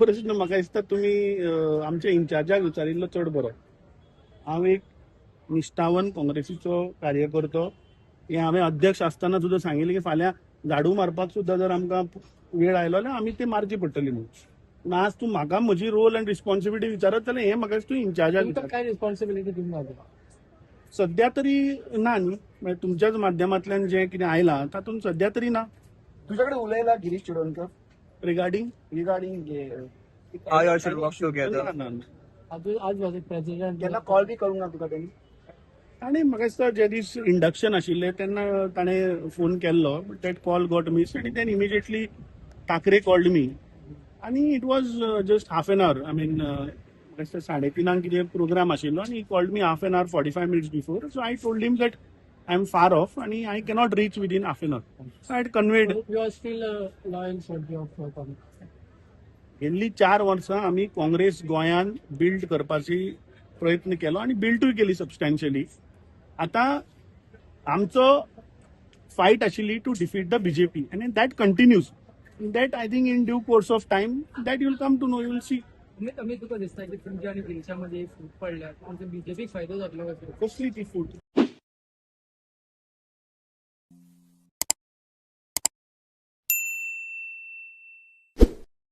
प्रश्न म्हाका दिसता तुमी आमच्या इन्चार्जाक विचारिल्लो चड बरो. हांव एक निश्ठावन काँग्रेसीचो कार्यकर्तो. हे हांवें अध्यक्ष आसतना सुद्दां सांगिल्लें की फाल्यां झाडू मारपाक सुद्दां जर आमकां वेळ आयलो जाल्यार आमी ती मारची पडटली म्हणून. पूण आज तूं म्हाका म्हजी रोल आनी रिस्पॉन्सिबिलिटी विचारत जाल्यार हें म्हाका तूं इन्चार्जाक तुमकां विचार. काय रिस्पॉन्सिबिलिटी दिवंक सध्या तरी ना न्ही, म्हणजे तुमच्याच माध्यमांतल्यान जें कितें आयलां तातूंत सध्या तरी ना. तुझ्याकडे उलयला Girish Chodankar regarding how you should work together. आज प्रेसिडेंट त्यांना कॉल बी करूंक ना तुका त्यांनी. आणि म्हाका दिसता जे दीस इंडक्शन आशिल्लें तेन्ना ताणें फोन केल्लो, दॅट कॉल गॉट मिस आनी then immediately Thackeray called me आनी it was just half an hour. I mean म्हाका दिसता 3:30 कितें प्रोग्राम आशिल्लो आनी called me half an hour 45 minutes before. So I told him that I am far off आनी I cannot reach within half an hour. So I had conveyed. You are still loyal soldier of Congress. गेल्ली 4 वर्सां आमी काँग्रेस गोंयान build करपाची प्रयत्न केलो आनी बिल्डूय केली सबस्टॅन्शियली. आतां आमचो फायट आशिल्ली टू डिफीट द बीजेपी आनी that continues. That I think in due course of time that you'll come to know, you will see. तुका दिसता की तुमच्या आणि मध्ये फूट पडल्या बीजेपीक फायदो जातलो कसो? कसली ती फूट